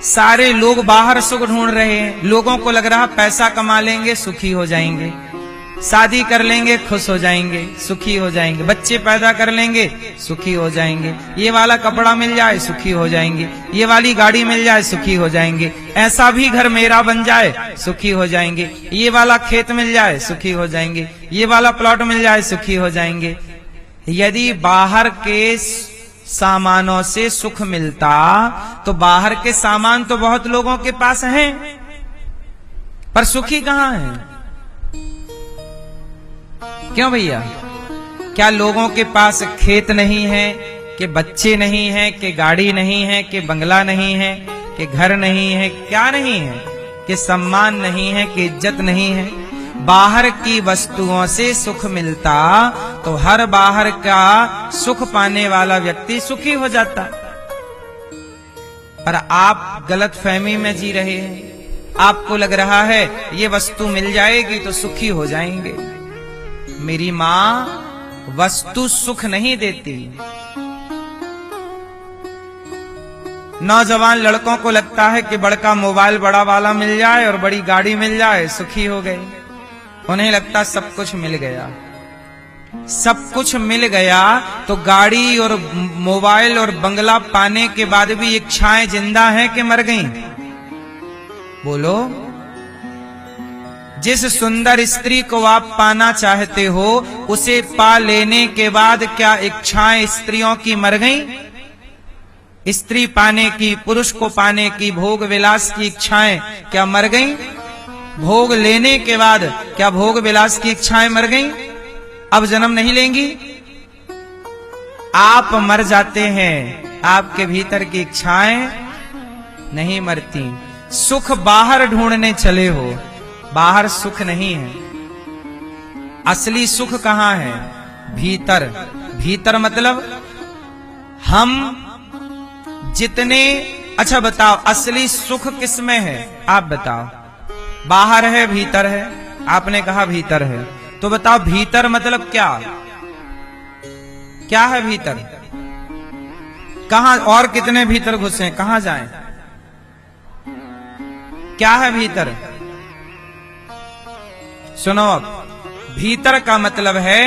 सारे लोग बाहर सुख ढूंढ रहे हैं। लोगों को लग रहा पैसा कमा लेंगे सुखी हो जाएंगे, शादी कर लेंगे खुश हो जाएंगे, सुखी हो जाएंगे, बच्चे पैदा कर लेंगे सुखी हो जाएंगे, ये वाला कपड़ा मिल जाए सुखी हो जाएंगे, ये वाली गाड़ी मिल जाए सुखी हो जाएंगे, ऐसा भी घर मेरा बन जाए सुखी हो जाएंगे, ये वाला खेत मिल जाए सुखी हो जाएंगे, ये वाला प्लॉट मिल जाए सुखी हो जाएंगे। यदि बाहर के सामानों से सुख मिलता तो बाहर के सामान तो बहुत लोगों के पास हैं, पर सुखी कहां है? क्यों भैया? क्या लोगों के पास खेत नहीं है, कि बच्चे नहीं हैं, कि गाड़ी नहीं है, कि बंगला नहीं है, कि घर नहीं है? क्या नहीं है? कि सम्मान नहीं है, कि इज्जत नहीं है? बाहर की वस्तुओं से सुख मिलता तो हर बाहर का सुख पाने वाला व्यक्ति सुखी हो जाता। पर आप गलत फहमी में जी रहे हैं। आपको लग रहा है ये वस्तु मिल जाएगी तो सुखी हो जाएंगे। मेरी मां वस्तु सुख नहीं देती। नौजवान लड़कों को लगता है कि बड़का मोबाइल बड़ा वाला मिल जाए और बड़ी गाड़ी मिल जाए सुखी हो गए। उन्हें लगता सब कुछ मिल गया। सब कुछ मिल गया तो गाड़ी और मोबाइल और बंगला पाने के बाद भी इच्छाएं जिंदा हैं कि मर गईं? बोलो। जिस सुंदर स्त्री को आप पाना चाहते हो उसे पा लेने के बाद क्या इच्छाएं स्त्रियों की मर गईं? स्त्री पाने की, पुरुष को पाने की, भोग विलास की इच्छाएं क्या मर गईं? भोग लेने के बाद क्या भोग विलास की इच्छाएं मर गईं? अब जन्म नहीं लेंगी? आप मर जाते हैं, आपके भीतर की इच्छाएं नहीं मरती। सुख बाहर ढूंढने चले हो, बाहर सुख नहीं है। असली सुख कहां है? भीतर। भीतर मतलब हम जितने, अच्छा बताओ असली सुख किसमें है? आप बताओ। बाहर है भीतर है? आपने कहा भीतर है, तो बताओ भीतर मतलब क्या? क्या है भीतर? कहां और कितने भीतर घुसे? कहां जाएं? क्या है भीतर? सुनो अब, भीतर का मतलब है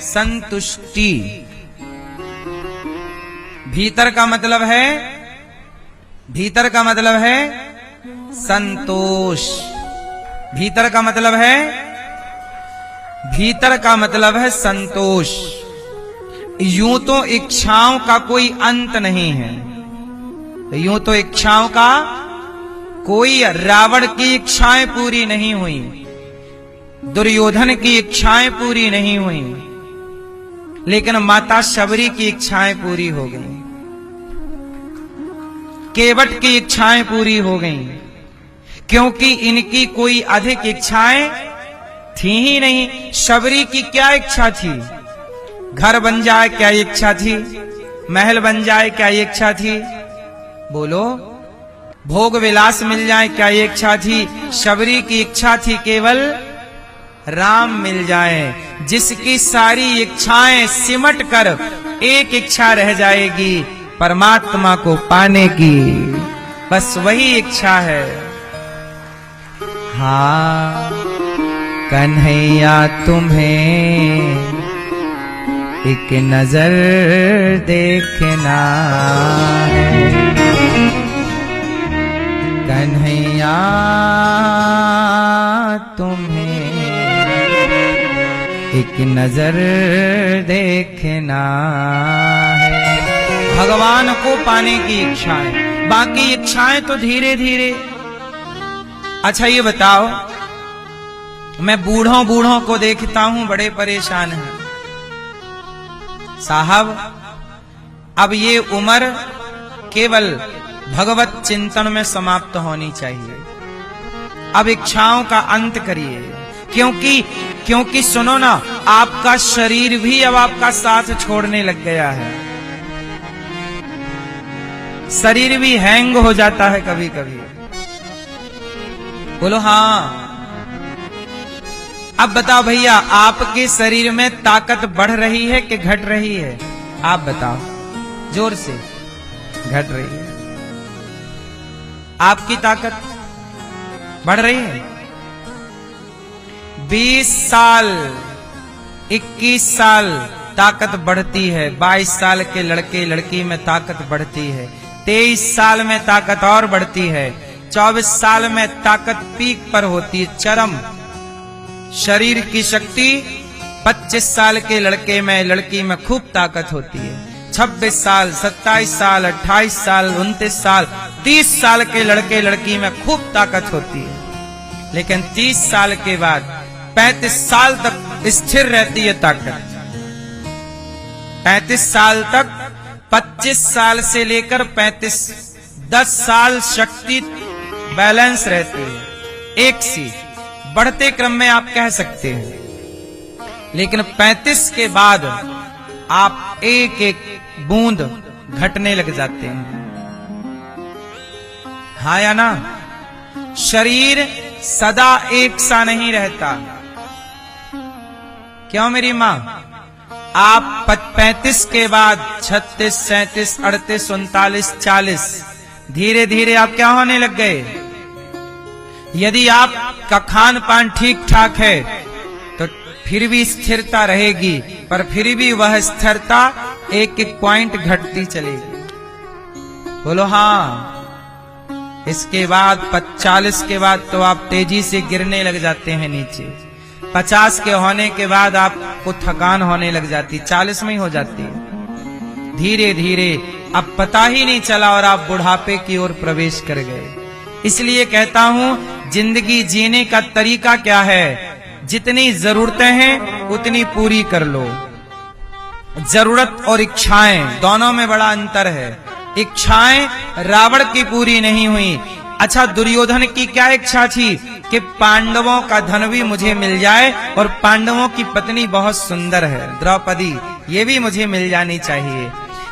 संतुष्टि। भीतर का मतलब है, भीतर का मतलब है संतोष। भीतर का मतलब है, भीतर का मतलब है संतोष। यूं तो इच्छाओं का कोई अंत नहीं है, यूं तो इच्छाओं का कोई, रावण की इच्छाएं पूरी नहीं हुई, दुर्योधन की इच्छाएं पूरी नहीं हुई, लेकिन माता शबरी की इच्छाएं पूरी हो गईं, केवट की इच्छाएं पूरी हो गईं, क्योंकि इनकी कोई अधिक इच्छाएं थी ही नहीं। शबरी की क्या इच्छा थी? घर बन जाए क्या इच्छा थी? महल बन जाए क्या इच्छा थी? बोलो। भोग विलास मिल जाए क्या इच्छा थी? शबरी की इच्छा थी केवल राम मिल जाए। जिसकी सारी इच्छाएं सिमट कर एक इच्छा रह जाएगी, परमात्मा को पाने की। बस वही इच्छा है। हाँ कन्हैया तुम्हें एक नजर देखना है, कन्हैया तुम्हें एक नजर देखना है। भगवान को पाने की इच्छाएं, बाकी इच्छाएं तो धीरे धीरे। अच्छा ये बताओ, मैं बूढ़ों को देखता हूं बड़े परेशान हैं। साहब अब ये उम्र केवल भगवत चिंतन में समाप्त होनी चाहिए। अब इच्छाओं का अंत करिए, क्योंकि सुनो ना, आपका शरीर भी अब आपका साथ छोड़ने लग गया है। शरीर भी हैंग हो जाता है कभी कभी। बोलो हाँ। अब बताओ भैया, आपके शरीर में ताकत बढ़ रही है कि घट रही है? आप बताओ जोर से। घट रही है। आपकी ताकत बढ़ रही है। 20 साल 21 साल ताकत बढ़ती है, 22 साल के लड़के लड़की में ताकत बढ़ती है, 23 साल में ताकत और बढ़ती है, 24 साल में ताकत पीक पर होती है, चरम शरीर की शक्ति। 25 साल के लड़के में लड़की में खूब ताकत होती है, 26 साल 27 साल 28 साल 29 साल 30 साल के लड़के लड़की में खूब ताकत होती है। लेकिन 30 साल के बाद 35 साल तक स्थिर रहती है ताकत। 35 साल तक 25 साल से लेकर 35 10 साल शक्ति बैलेंस रहती है, एक सी बढ़ते क्रम में आप कह सकते हैं। लेकिन 35 के बाद आप एक एक बूंद घटने लग जाते हैं। हाँ या ना? शरीर सदा एक सा नहीं रहता। क्यों मेरी मां? आप 35 के बाद 36 37 38 39 40 धीरे धीरे आप क्या होने लग गए? यदि आपका खान पान ठीक ठाक है तो फिर भी स्थिरता रहेगी, पर फिर भी वह स्थिरता एक एक पॉइंट घटती चलेगी। बोलो हाँ। इसके बाद 40 के बाद तो आप तेजी से गिरने लग जाते हैं नीचे। 50 के होने के बाद आपको थकान होने लग जाती, 40 में ही हो जाती है। धीरे धीरे अब पता ही नहीं चला और आप बुढ़ापे की ओर प्रवेश कर गए। इसलिए कहता हूं, जिंदगी जीने का तरीका क्या है? जितनी जरूरतें हैं उतनी पूरी कर लो। जरूरत और इच्छाएं दोनों में बड़ा अंतर है। इच्छाएं रावण की पूरी नहीं हुई। अच्छा, दुर्योधन की क्या इच्छा थी कि पांडवों का धन भी मुझे मिल जाए और पांडवों की पत्नी बहुत सुंदर है द्रौपदी, ये भी मुझे मिल जानी चाहिए।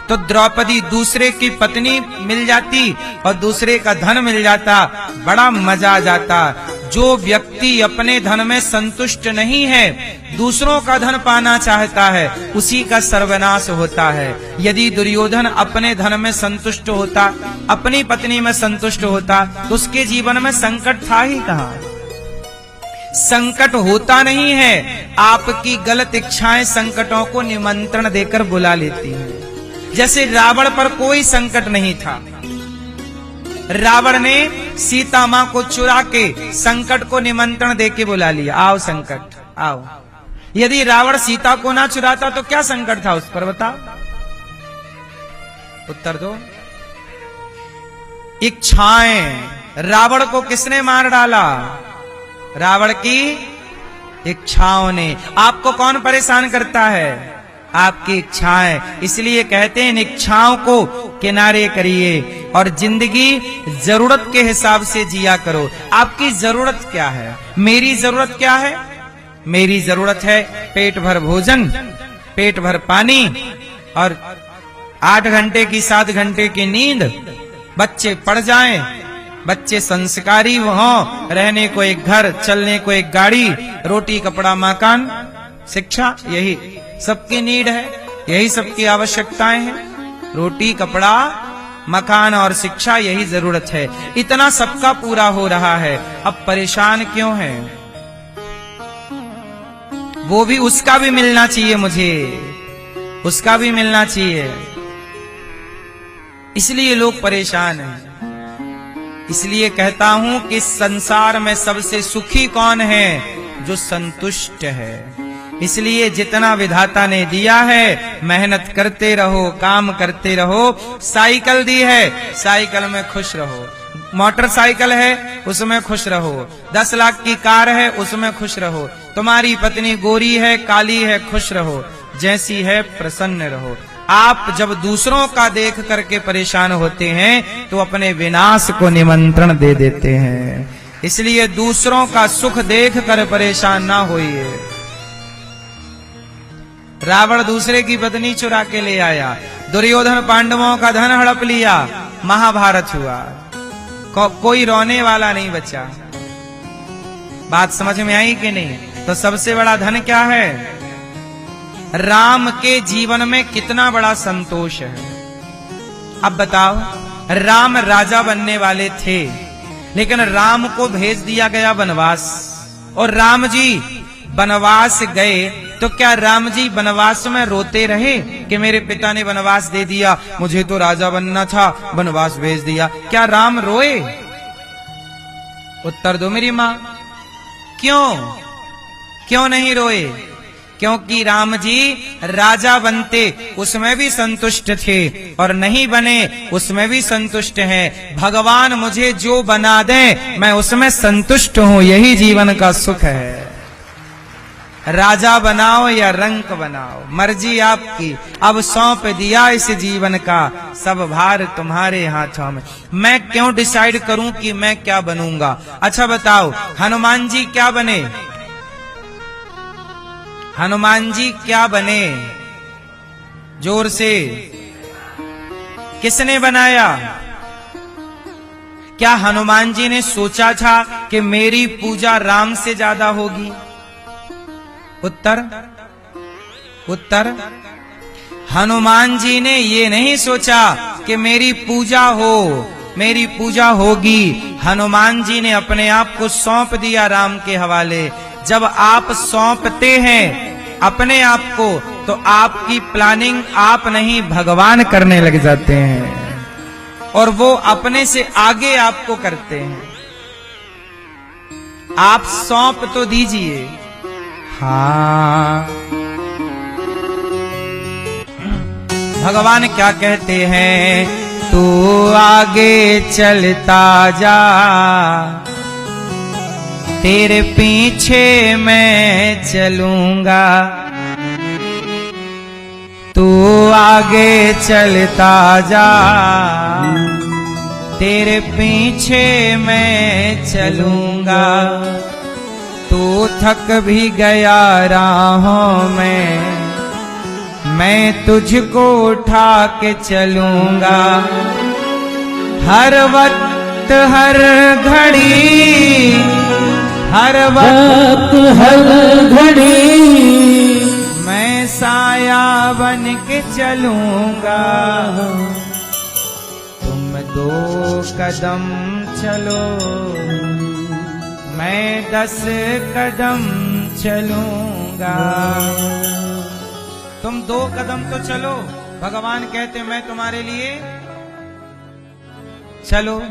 तो द्रौपदी दूसरे की पत्नी मिल जाती और दूसरे का धन मिल जाता, बड़ा मजा आ जाता। जो व्यक्ति अपने धन में संतुष्ट नहीं है, दूसरों का धन पाना चाहता है, उसी का सर्वनाश होता है। यदि दुर्योधन अपने धन में संतुष्ट होता, अपनी पत्नी में संतुष्ट होता, तो उसके जीवन में संकट था ही कहां? संकट होता नहीं है। आपकी गलत इच्छाएं संकटों को निमंत्रण देकर बुला लेती हैं। जैसे रावण पर कोई संकट नहीं था। रावण ने सीता मां को चुरा के संकट को निमंत्रण देके बुला लिया, आओ संकट आओ। यदि रावण सीता को ना चुराता तो क्या संकट था उस पर, बताओ? उत्तर दो। इच्छाएं। रावण को किसने मार डाला? रावण की इच्छाओं ने। आपको कौन परेशान करता है? आपकी इच्छाएं। इसलिए कहते हैं, इन इच्छाओं को किनारे करिए और जिंदगी जरूरत के हिसाब से जिया करो। आपकी जरूरत क्या है? मेरी जरूरत क्या है? मेरी जरूरत है पेट भर भोजन, पेट भर पानी और 8 घंटे की 7 घंटे की नींद। बच्चे पढ़ जाएं, बच्चे संस्कारी हों, रहने को एक घर, चलने को एक गाड़ी, रोटी कपड़ा मकान शिक्षा, यही सबकी नीड है, यही सबकी आवश्यकताएं हैं। रोटी कपड़ा मकान और शिक्षा, यही जरूरत है। इतना सबका पूरा हो रहा है, अब परेशान क्यों है? वो भी, उसका भी मिलना चाहिए मुझे, उसका भी मिलना चाहिए। इसलिए लोग परेशान हैं। इसलिए कहता हूं कि संसार में सबसे सुखी कौन है? जो संतुष्ट है। इसलिए जितना विधाता ने दिया है, मेहनत करते रहो, काम करते रहो। साइकिल दी है, साइकिल में खुश रहो। मोटरसाइकिल है, उसमें खुश रहो। 10 लाख की कार है, उसमें खुश रहो। तुम्हारी पत्नी गोरी है, काली है, खुश रहो। जैसी है प्रसन्न रहो। आप जब दूसरों का देख करके परेशान होते हैं तो अपने विनाश को निमंत्रण दे देते हैं। इसलिए दूसरों का सुख देख कर परेशान ना होइए। रावण दूसरे की पत्नी चुरा के ले आया, दुर्योधन पांडवों का धन हड़प लिया, महाभारत हुआ। कोई रोने वाला नहीं बचा। बात समझ में आई कि नहीं? तो सबसे बड़ा धन क्या है? राम के जीवन में कितना बड़ा संतोष है। अब बताओ, राम राजा बनने वाले थे, लेकिन राम को भेज दिया गया वनवास। और राम जी वनवास गए तो क्या राम जी वनवास में रोते रहे कि मेरे पिता ने वनवास दे दिया, मुझे तो राजा बनना था, वनवास भेज दिया? क्या राम रोए? उत्तर दो मेरी मां, क्यों नहीं रोए? क्योंकि राम जी राजा बनते उसमें भी संतुष्ट थे, और नहीं बने उसमें भी संतुष्ट हैं। भगवान मुझे जो बना दे मैं उसमें संतुष्ट हूं, यही जीवन का सुख है। राजा बनाओ या रंक बनाओ, मर्जी आपकी। अब सौंप दिया इस जीवन का सब भार तुम्हारे हाथों में। मैं क्यों डिसाइड करूं कि मैं क्या बनूंगा? अच्छा बताओ, हनुमान जी क्या बने? हनुमान जी क्या बने? जोर से, किसने बनाया? क्या हनुमान जी ने सोचा था कि मेरी पूजा राम से ज्यादा होगी? उत्तर, हनुमान जी ने ये नहीं सोचा कि मेरी पूजा होगी। हनुमान जी ने अपने आप को सौंप दिया राम के हवाले। जब आप सौंपते हैं अपने आप को, तो आपकी प्लानिंग आप नहीं भगवान करने लग जाते हैं, और वो अपने से आगे आपको करते हैं। आप सौंप तो दीजिए। हाँ, भगवान क्या कहते हैं? तू आगे चलता जा, तेरे पीछे मैं चलूंगा। तू आगे चलता जा, तेरे पीछे मैं चलूंगा। तू थक भी गया राहों में, मैं तुझको उठा के चलूंगा। हर वक्त हर घड़ी, हर वक्त हर घड़ी मैं साया बन के चलूंगा। तुम 2 कदम चलो, मैं 10 कदम चलूंगा। तुम 2 कदम तो चलो, भगवान कहते मैं तुम्हारे लिए चलो।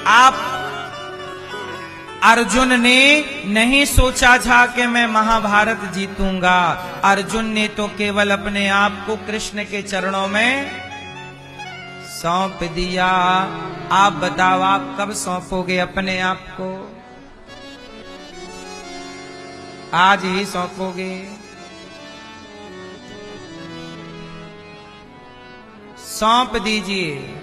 आप अर्जुन ने नहीं सोचा था कि मैं महाभारत जीतूंगा। अर्जुन ने तो केवल अपने आप को कृष्ण के चरणों में सौंप दिया। आप बताओ, आप कब सौंपोगे अपने आप को? आज ही सौंपोगे? सौंप दीजिए।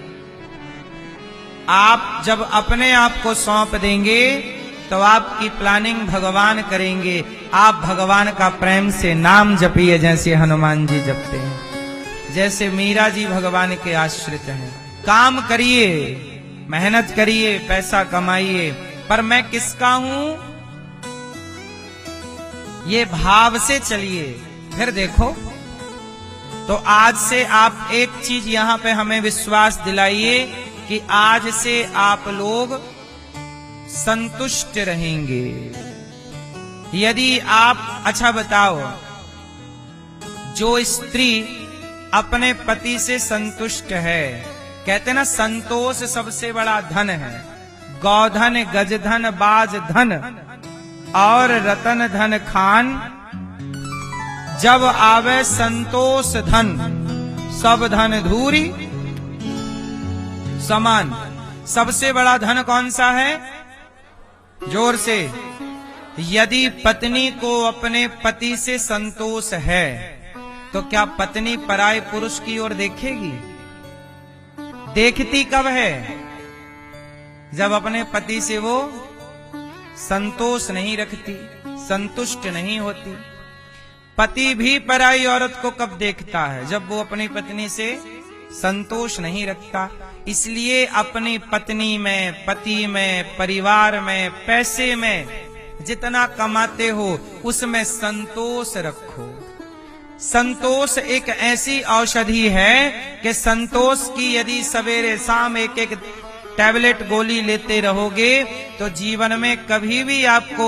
आप जब अपने आप को सौंप देंगे तो आपकी प्लानिंग भगवान करेंगे। आप भगवान का प्रेम से नाम जपिए, जैसे हनुमान जी जपते हैं, जैसे मीरा जी भगवान के आश्रित हैं। काम करिए, मेहनत करिए, पैसा कमाइए, पर मैं किसका हूं ये भाव से चलिए। फिर देखो, तो आज से आप एक चीज यहां पे हमें विश्वास दिलाइए कि आज से आप लोग संतुष्ट रहेंगे। यदि आप, अच्छा बताओ, जो स्त्री अपने पति से संतुष्ट है, कहते ना संतोष सबसे बड़ा धन है। गौधन, गजधन, बाज धन और रतन धन खान, जब आवे संतोष धन, सब धन धूरी समान। सबसे बड़ा धन कौन सा है? जोर से, यदि पत्नी को अपने पति से संतोष है तो क्या पत्नी पराये पुरुष की ओर देखेगी? देखती कब है? जब अपने पति से वो संतोष नहीं रखती, संतुष्ट नहीं होती। पति भी पराई औरत को कब देखता है? जब वो अपनी पत्नी से संतोष नहीं रखता। इसलिए अपनी पत्नी में, पति में, परिवार में, पैसे में जितना कमाते हो उसमें संतोष रखो। संतोष एक ऐसी औषधि है कि संतोष की यदि सवेरे शाम एक एक टैबलेट गोली लेते रहोगे तो जीवन में कभी भी आपको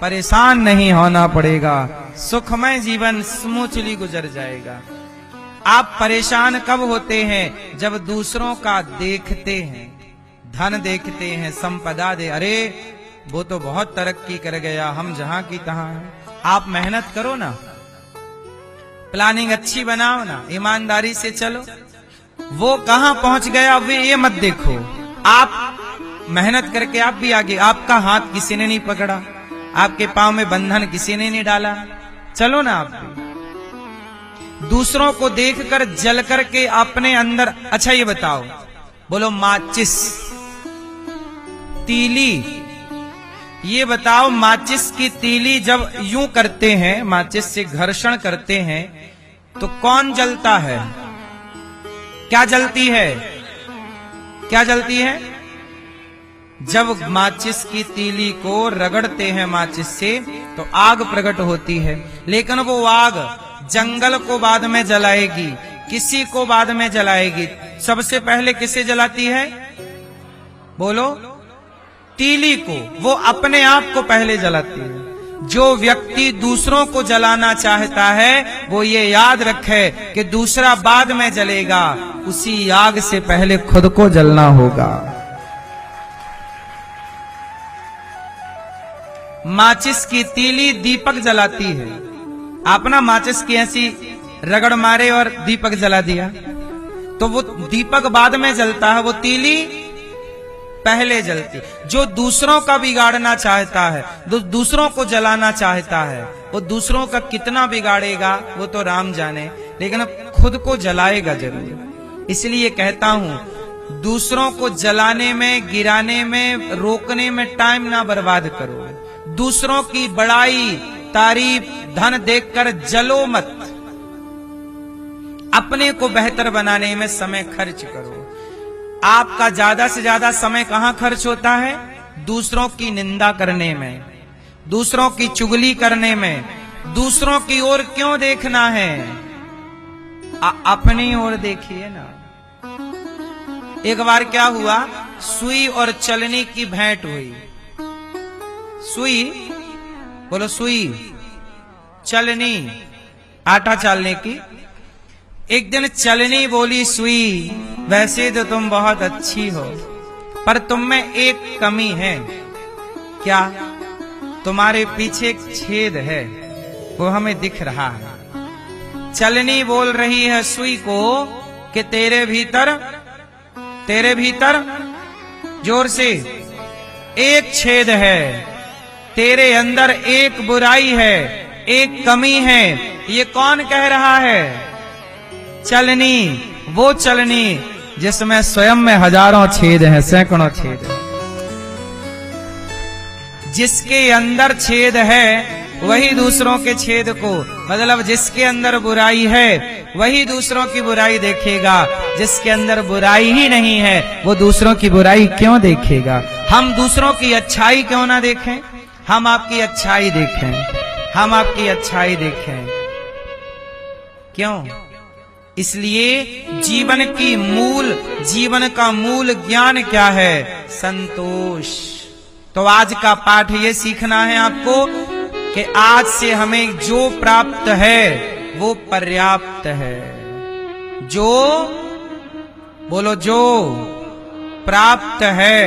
परेशान नहीं होना पड़ेगा, सुखमय जीवन स्मूथली गुजर जाएगा। आप परेशान कब होते हैं? जब दूसरों का देखते हैं, धन देखते हैं, संपदा दे, अरे वो तो बहुत तरक्की कर गया, हम जहां की तहां हैं। आप मेहनत करो ना, प्लानिंग अच्छी बनाओ ना, ईमानदारी से चलो। वो कहां पहुंच गया वे ये मत देखो, आप मेहनत करके आप भी आगे। आपका हाथ किसी ने नहीं पकड़ा, आपके पांव में बंधन किसी ने नहीं डाला, चलो ना आप भी। दूसरों को देखकर जल करके अपने अंदर, अच्छा ये बताओ, बोलो माचिस, तीली, ये बताओ माचिस की तीली जब यूं करते हैं, माचिस से घर्षण करते हैं तो कौन जलता है? क्या जलती है? क्या जलती है? जब माचिस की तीली को रगड़ते हैं माचिस से तो आग प्रकट होती है, लेकिन वो आग जंगल को बाद में जलाएगी, किसी को बाद में जलाएगी। सबसे पहले किसे जलाती है? बोलो, तीली को। वो अपने आप को पहले जलाती है। जो व्यक्ति दूसरों को जलाना चाहता है वो ये याद रखे कि दूसरा बाद में जलेगा, उसी आग से पहले खुद को जलना होगा। माचिस की तीली दीपक जलाती है। आप ना माचिस की ऐसी रगड़ मारे और दीपक जला दिया तो वो दीपक बाद में जलता है, वो तीली पहले जलती। जो दूसरों का बिगाड़ना चाहता है, दूसरों को जलाना चाहता है, वो दूसरों का कितना बिगाड़ेगा वो तो राम जाने, लेकिन खुद को जलाएगा जरूर। इसलिए कहता हूं, दूसरों को जलाने में, गिराने में, रोकने में टाइम ना बर्बाद करो। दूसरों की बड़ाई, तारीफ, धन देखकर जलो मत। अपने को बेहतर बनाने में समय खर्च करो। आपका ज्यादा से ज्यादा समय कहां खर्च होता है? दूसरों की निंदा करने में, दूसरों की चुगली करने में। दूसरों की ओर क्यों देखना है? अपनी ओर देखिए ना। एक बार क्या हुआ, सुई और चलनी की भेंट हुई। सुई, बोलो सुई, चलनी, आटा चालने की। एक दिन चलनी बोली, सुई वैसे तो तुम बहुत अच्छी हो, पर तुम में एक कमी है। क्या? तुम्हारे पीछे एक छेद है, वो हमें दिख रहा है। चलनी बोल रही है सुई को कि तेरे भीतर जोर से एक छेद है, तेरे अंदर एक बुराई है, एक कमी है। ये कौन कह रहा है? चलनी, वो चलनी जिसमें स्वयं में हजारों छेद हैं, सैकड़ों छेद हैं। जिसके अंदर छेद है वही दूसरों के छेद को, मतलब जिसके अंदर बुराई है वही दूसरों की बुराई देखेगा। जिसके अंदर बुराई ही नहीं है वो दूसरों की बुराई क्यों देखेगा? हम दूसरों की अच्छाई क्यों ना देखें? हम आपकी अच्छाई देखें, हम आपकी अच्छाई देखें। क्यों? इसलिए जीवन का मूल ज्ञान क्या है? संतोष। तो आज का पाठ ये सीखना है आपको कि आज से हमें जो प्राप्त है वो पर्याप्त है। जो, बोलो, जो प्राप्त है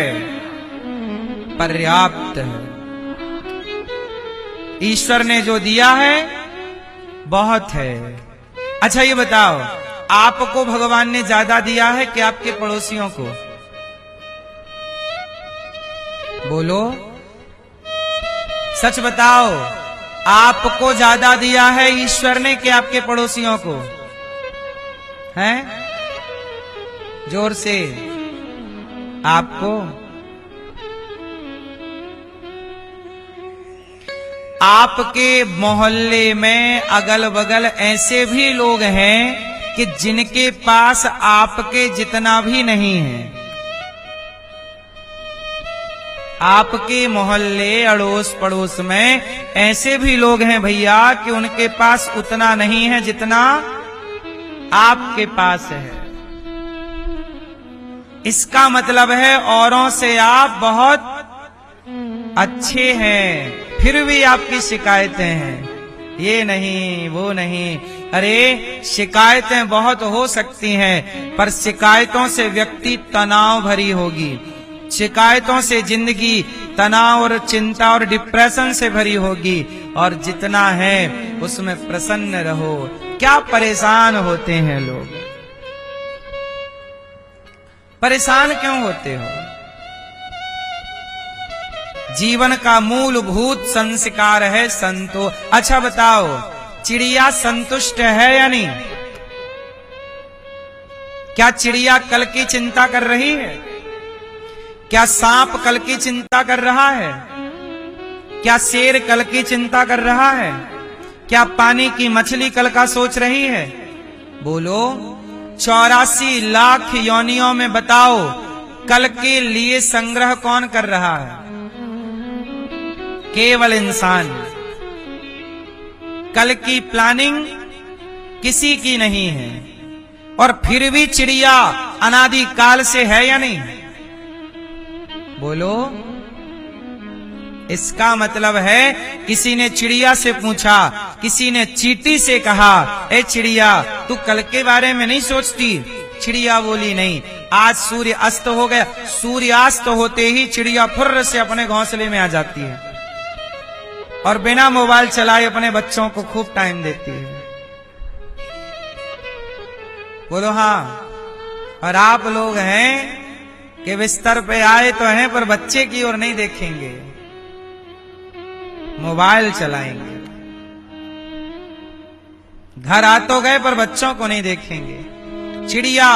पर्याप्त है। ईश्वर ने जो दिया है बहुत है। अच्छा ये बताओ, आपको भगवान ने ज्यादा दिया है कि आपके पड़ोसियों को? बोलो, सच बताओ, आपको ज्यादा दिया है ईश्वर ने कि आपके पड़ोसियों को? हैं? जोर से। आपको? आपके मोहल्ले में अगल बगल ऐसे भी लोग हैं कि जिनके पास आपके जितना भी नहीं है। आपके मोहल्ले अड़ोस पड़ोस में ऐसे भी लोग हैं भैया कि उनके पास उतना नहीं है जितना आपके पास है। इसका मतलब है औरों से आप बहुत अच्छे हैं, फिर भी आपकी शिकायतें हैं, ये नहीं वो नहीं। अरे शिकायतें बहुत हो सकती हैं, पर शिकायतों से व्यक्ति तनाव भरी होगी, शिकायतों से जिंदगी तनाव और चिंता और डिप्रेशन से भरी होगी। और जितना है उसमें प्रसन्न रहो। क्या परेशान होते हैं लोग, परेशान क्यों होते हो? जीवन का मूलभूत संस्कार है संतोष। अच्छा बताओ, चिड़िया संतुष्ट है या नहीं? क्या चिड़िया कल की चिंता कर रही है? क्या सांप कल की चिंता कर रहा है? क्या शेर कल की चिंता कर रहा है? क्या पानी की मछली कल का सोच रही है? बोलो, 84 लाख योनियों में बताओ कल के लिए संग्रह कौन कर रहा है? केवल इंसान। कल की प्लानिंग किसी की नहीं है। और फिर भी चिड़िया अनादि काल से है या नहीं? बोलो। इसका मतलब है किसी ने चिड़िया से पूछा, किसी ने चींटी से कहा, ए चिड़िया तू कल के बारे में नहीं सोचती? चिड़िया बोली नहीं। आज सूर्य अस्त हो गया, सूर्यास्त होते ही चिड़िया फुर्र से अपने घोंसले में आ जाती है और बिना मोबाइल चलाए अपने बच्चों को खूब टाइम देती है। बोलो हाँ। और आप लोग हैं कि बिस्तर पे आए तो हैं पर बच्चे की ओर नहीं देखेंगे, मोबाइल चलाएंगे। घर आ तो गए पर बच्चों को नहीं देखेंगे। चिड़िया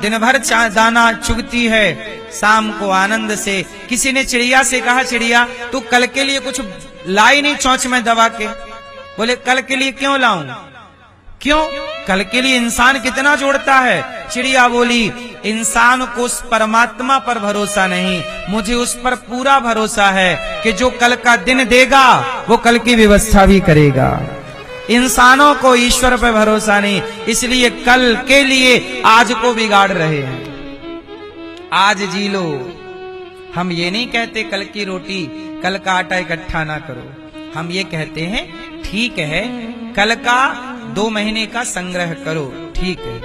दिन भर दाना चुगती है, शाम को आनंद से। किसी ने चिड़िया से कहा, चिड़िया तू कल के लिए कुछ लाई नहीं चोंच में दबा के? बोले कल के लिए क्यों लाऊं? क्यों? कल के लिए इंसान कितना जोड़ता है। चिड़िया बोली, इंसान को उस परमात्मा पर भरोसा नहीं, मुझे उस पर पूरा भरोसा है कि जो कल का दिन देगा वो कल की व्यवस्था भी करेगा। इंसानों को ईश्वर पर भरोसा नहीं, इसलिए कल के लिए आज को बिगाड़ रहे हैं। आज जी लो। हम ये नहीं कहते कल की रोटी कल का आटा इकट्ठा ना करो, हम ये कहते हैं ठीक है कल का 2 महीने का संग्रह करो, ठीक है।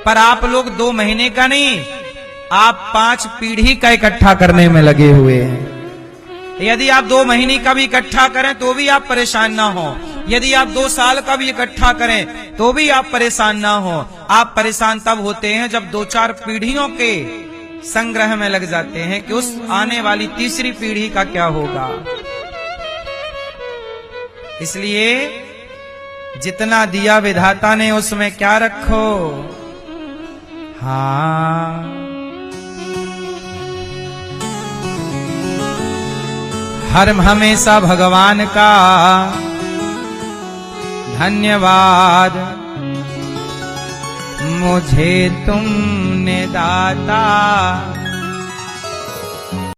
पर आप लोग 2 महीने का नहीं, आप 5 पीढ़ी का इकट्ठा करने में लगे हुए हैं। यदि आप 2 महीने का भी इकट्ठा करें तो भी आप परेशान ना हो, यदि आप 2 साल का भी इकट्ठा करें तो भी आप परेशान ना हो। आप परेशान तब होते हैं जब 2-4 पीढ़ियों के संग्रह में लग जाते हैं कि उस आने वाली तीसरी पीढ़ी का क्या होगा। इसलिए जितना दिया विधाता ने उसमें क्या रखो। हाँ, हर हमेशा भगवान का धन्यवाद, मुझे तुमने दाता